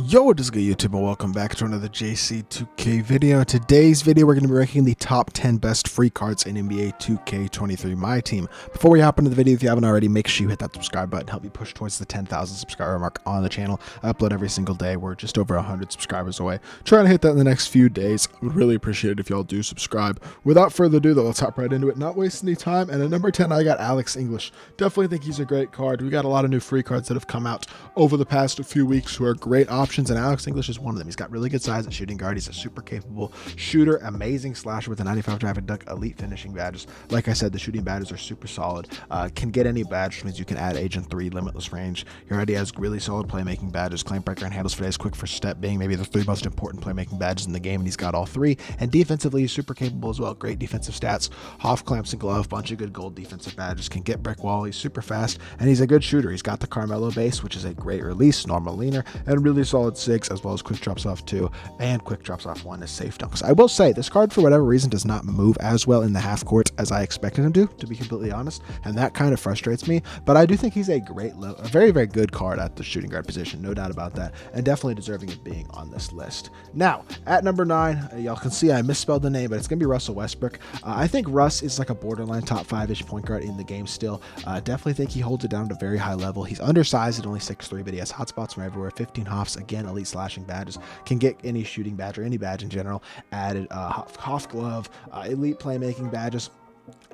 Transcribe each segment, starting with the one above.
Yo, what is good YouTube, and welcome back to another JC2K video. Today's video, we're going to be ranking the top 10 best free cards in NBA 2K23 MyTEAM. Before we hop into the video, if you haven't already, make sure you hit that subscribe button, help me push towards the 10,000 subscriber mark on the channel. I upload every single day. We're just over 100 subscribers away. Trying to hit that in the next few days. I would really appreciate it if y'all do subscribe. Without further ado, though, let's hop right into it, not wasting any time. And at number 10, I got Alex English. Definitely think he's a great card. We got a lot of new free cards that have come out over the past few weeks who are great options, and Alex English is one of them. He's got really good size at shooting guard. He's a super capable shooter, amazing slasher with a 95 drive and dunk, elite finishing badges. Like I said, the shooting badges are super solid. Can get any badge, which means you can add Agent 3, limitless range. He already has really solid playmaking badges. Claim breaker and handles for days, quick first step being maybe the three most important playmaking badges in the game, and he's got all three. And defensively, he's super capable as well. Great defensive stats, Hoff clamps and glove, bunch of good gold defensive badges. Can get brick wall. He's super fast, and he's a good shooter. He's got the Carmelo base, which is a great release, normal leaner, and really solid SIGs, as well as quick drops off 2 and quick drops off 1 is safe dunks. I will say this card, for whatever reason, does not move as well in the half court as I expected him to be completely honest, and that kind of frustrates me. But I do think he's a very, very good card at the shooting guard position, no doubt about that, and definitely deserving of being on this list. Now, at number 9, y'all can see I misspelled the name, but it's gonna be Russell Westbrook. I think Russ is like a borderline top 5-ish point guard in the game still. Definitely think he holds it down at a very high level. He's undersized at only 6'3", but he has hotspots from everywhere. 15 hoffs, again, elite slashing badges. Can get any shooting badge or any badge in general added. Hoff glove, elite playmaking badges.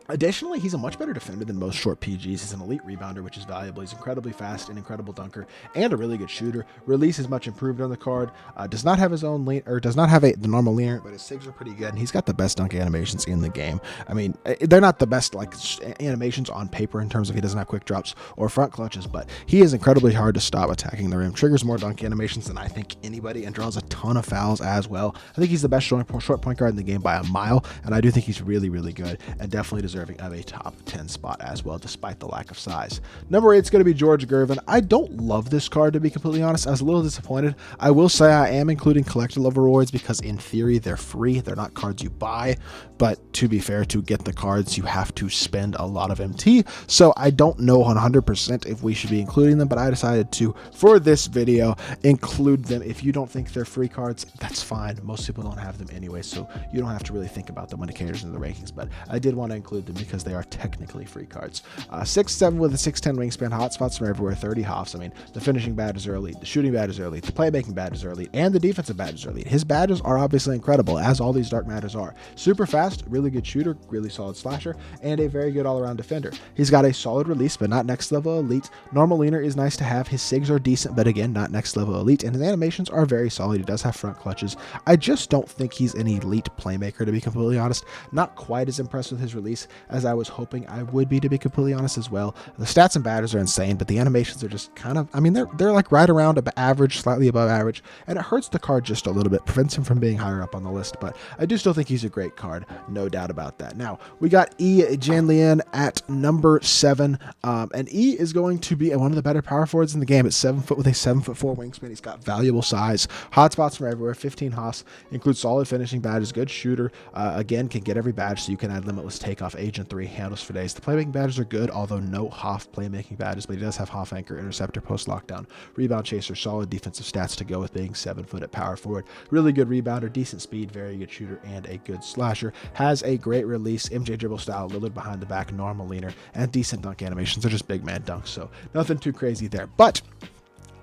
Additionally, he's a much better defender than most short PGs. He's an elite rebounder, which is valuable. He's incredibly fast, an incredible dunker, and a really good shooter. Release is much improved on the card. Does not have his own lean, or does not have the normal leaner, but his SIGs are pretty good, and he's got the best dunk animations in the game. I mean, they're not the best like animations on paper in terms of he doesn't have quick drops or front clutches, but he is incredibly hard to stop attacking the rim. Triggers more dunk animations than I think anybody, and draws a ton of fouls as well. I think he's the best short point guard in the game by a mile, and I do think he's really, really good, and definitely deserving of a top 10 spot as well, despite the lack of size. Number 8 is going to be George Gervin. I don't love this card, to be completely honest. I was a little disappointed. I will say I am including collector level rewards because in theory they're free. They're not cards you buy, but to be fair, to get the cards you have to spend a lot of MT. So I don't know 100% if we should be including them, but I decided to, for this video, include them. If you don't think they're free cards, that's fine. Most people don't have them anyway, so you don't have to really think about them when it caters into the rankings, but I did want to include them because they are technically free cards. 6'7" with a 6'10" wingspan, hotspots from everywhere, 30 hoffs. I mean, the finishing badges are elite, the shooting badges are elite, the playmaking badges are elite, and the defensive badges are elite. His badges are obviously incredible, as all these dark matters are. Super fast, really good shooter, really solid slasher, and a very good all-around defender. He's got a solid release, but not next level elite. Normal leaner is nice to have. His SIGs are decent, but again, not next level elite, and his animations are very solid. He does have front clutches. I just don't think he's an elite playmaker, to be completely honest. Not quite as impressed with his release as I was hoping I would be, to be completely honest as well. The stats and badges are insane, but the animations are just kind of, I mean, they're like right around average, slightly above average, and it hurts the card just a little bit, prevents him from being higher up on the list, but I do still think he's a great card, no doubt about that. Now, we got E. Janlian at number 7, and E is going to be one of the better power forwards in the game. It's 7 foot with a 7'4" wingspan. He's got valuable size, hotspots from everywhere, 15 hoffs, includes solid finishing badges, good shooter, again, can get every badge, so you can add limitless takeoff, Agent 3, handles for days. The playmaking badges are good, although no Hoff playmaking badges, but he does have Hoff anchor, interceptor, post lockdown, rebound chaser, solid defensive stats to go with being 7 foot at power forward. Really good rebounder, decent speed, very good shooter, and a good slasher. Has a great release, MJ dribble style, Lillard behind the back, normal leaner, and decent dunk animations. They're just big man dunks, so nothing too crazy there. But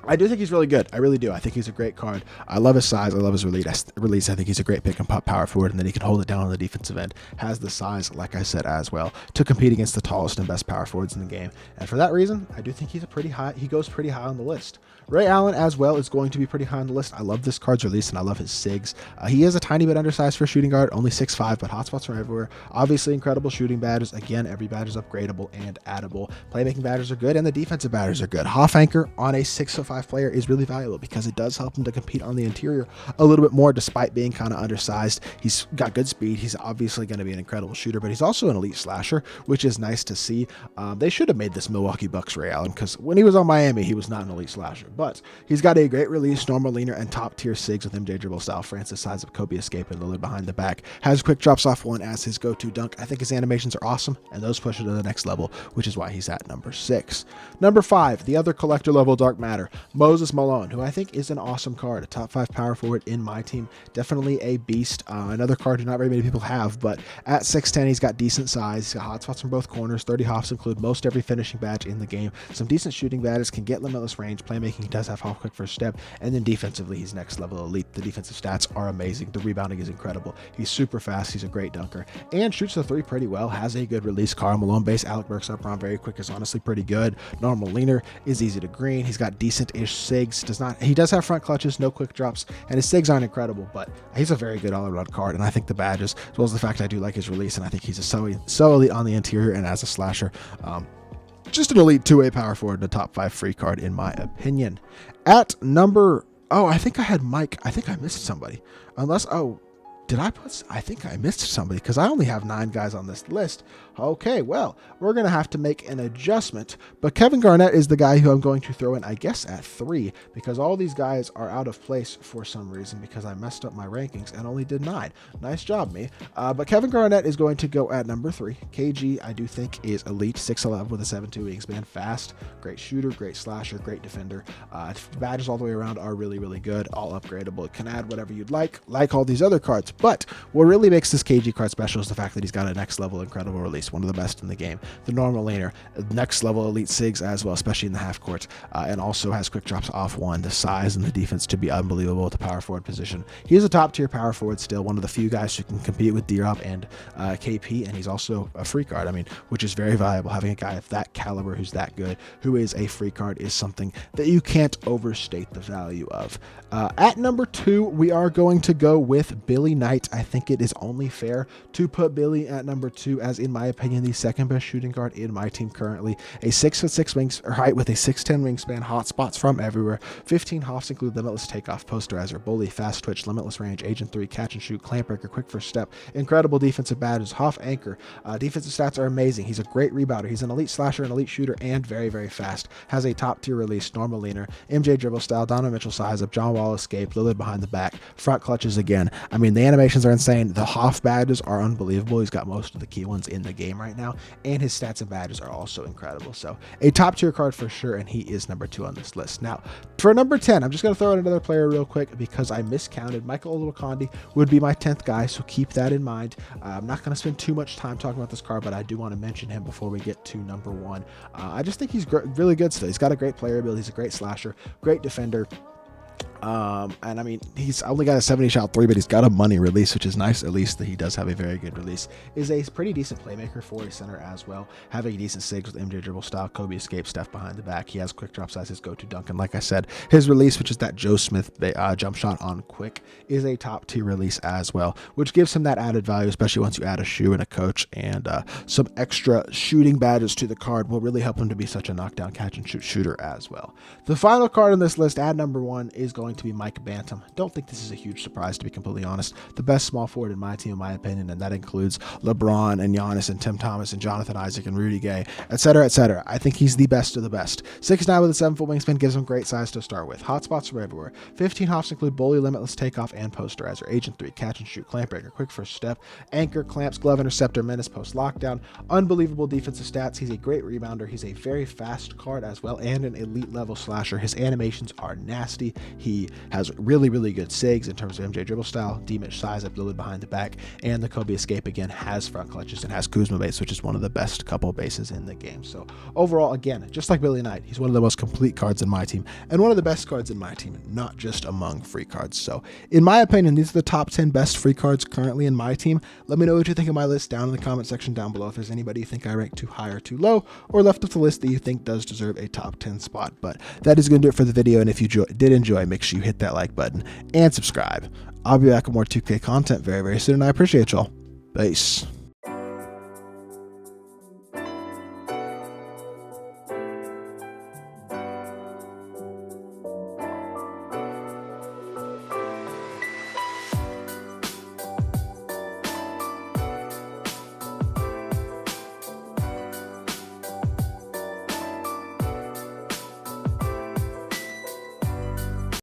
I do think he's really good. I really do. I think he's a great card. I love his size. I love his release. I think he's a great pick and pop power forward, and then he can hold it down on the defensive end. Has the size, like I said, as well, to compete against the tallest and best power forwards in the game. And for that reason, I do think he's he goes pretty high on the list. Ray Allen as well is going to be pretty high on the list. I love this card's release, and I love his SIGs. He is a tiny bit undersized for a shooting guard, only 6'5", but hotspots from everywhere. Obviously, incredible shooting badges. Again, every badge is upgradable and addable. Playmaking badges are good, and the defensive badges are good. Hoff anchor on a 6'5" player is really valuable because it does help him to compete on the interior a little bit more, despite being kind of undersized. He's got good speed. He's obviously going to be an incredible shooter, but he's also an elite slasher, which is nice to see. They should have made this Milwaukee Bucks Ray Allen, because when he was on Miami, he was not an elite slasher, but he's got a great release, normal leaner, and top tier SIGs with MJ dribble style, Francis size of Kobe escape, and Lillard behind the back. Has quick drops off 1 as his go-to dunk. I think his animations are awesome, and those push it to the next level, which is why he's at number 6. Number 5, the other collector level dark matter. Moses Malone, who I think is an awesome card, a top 5 power forward in my team. Definitely a beast. Another card who not very many people have, but at 6'10", he's got decent size. He's got hot spots from both corners. 30 hops include most every finishing badge in the game. Some decent shooting badges, can get limitless range. Playmaking, he does have half quick first step. And then defensively, he's next level elite. The defensive stats are amazing. The rebounding is incredible. He's super fast. He's a great dunker and shoots the 3 pretty well. Has a good release. Karl Malone base. Alec Burks up around very quick is honestly pretty good. Normal leaner, is easy to green. He's got decent-ish sigs. He does have front clutches, no quick drops, and his sigs aren't incredible, but he's a very good all-around card. And I think the badges, as well as the fact I do like his release, and I think he's so elite on the interior and as a slasher. Just an elite 2-way power forward, the top 5 free card in my opinion. At number, I think I had Mike. I think I missed somebody. I think I missed somebody because I only have 9 guys on this list. Okay, well, we're going to have to make an adjustment, but Kevin Garnett is the guy who I'm going to throw in, I guess, at 3, because all these guys are out of place for some reason because I messed up my rankings and only did 9. Nice job, me. But Kevin Garnett is going to go at number 3. KG, I do think, is elite, 6'11" with a 7'2" wingspan, fast, great shooter, great slasher, great defender. Badges all the way around are really, really good, all upgradable. It can add whatever you'd like all these other cards. But what really makes this KG card special is the fact that he's got a next level incredible release, one of the best in the game. The normal laner, next level elite sigs as well, especially in the half court, and also has quick drops off 1. The size and the defense to be unbelievable at the power forward position. He is a top tier power forward still, one of the few guys who can compete with D-Rob and KP, and he's also a free card, which is very valuable. Having a guy of that caliber who's that good, who is a free card, is something that you can't overstate the value of. At number 2, we are going to go with Billy Knight. I think it is only fair to put Billy at number 2 as, in my opinion, the second best shooting guard in my team currently. A 6'6" height with a 6'10" wingspan, hot spots from everywhere. 15 hops include limitless takeoff, posterizer, bully, fast twitch, limitless range, agent 3, catch and shoot, clamp breaker, quick first step, incredible defensive badges, Hoff anchor. Defensive stats are amazing. He's a great rebounder. He's an elite slasher, an elite shooter, and very, very fast. Has a top tier release, normal leaner, MJ dribble style, Donovan Mitchell size up, John Wall escape, Lillard behind the back, front clutches again. The animations are insane. The Hoff badges are unbelievable. He's got most of the key ones in the game right now, and his stats and badges are also incredible. So a top tier card for sure, and he is number 2 on this list. Now for number 10, I'm just going to throw in another player real quick because I miscounted. Michael Oluwakonde would be my 10th guy, so keep that in mind. I'm not going to spend too much time talking about this card, but I do want to mention him before we get to number 1. I just think he's really good still. He's got a great player ability. He's a great slasher, great defender. He's only got a 70 shot 3, but he's got a money release, which is nice. At least that he does have a very good release. Is a pretty decent playmaker for a center as well. Having decent sigs with MJ dribble style, Kobe escape, Steph behind the back. He has quick drop size, his go-to dunk, and like I said, his release, which is that Joe Smith jump shot on quick, is a top tier release as well, which gives him that added value, especially once you add a shoe and a coach and some extra shooting badges to the card. Will really help him to be such a knockdown catch and shoot shooter as well. The final card on this list at number 1 is going to be Mike Bantam. Don't think this is a huge surprise, to be completely honest. The best small forward in my team, in my opinion, and that includes LeBron and Giannis and Tim Thomas and Jonathan Isaac and Rudy Gay, etc., etc. I think he's the best of the best. 6'9" with a 7-foot wingspan gives him great size to start with. Hot spots from everywhere. 15 hops include bully, limitless takeoff, and posterizer. Agent 3, catch and shoot, clamp breaker, quick first step, anchor, clamps, glove interceptor, menace, post lockdown. Unbelievable defensive stats. He's a great rebounder. He's a very fast card as well, and an elite level slasher. His animations are nasty. He has really, really good sigs in terms of MJ dribble style, D-Mitch size up, Lillard behind the back, and the Kobe escape again has front clutches and has Kuzma base, which is one of the best couple bases in the game. So overall, again, just like Billy Knight, he's one of the most complete cards in my team and one of the best cards in my team, not just among free cards. So in my opinion, these are the top 10 best free cards currently in my team. Let me know what you think of my list down in the comment section down below. If there's anybody you think I rank too high or too low, or left off the list that you think does deserve a top 10 spot. But that is going to do it for the video, and if you did enjoy, make sure you hit that like button and subscribe. I'll be back with more 2K content very, very soon, and I appreciate y'all. Peace.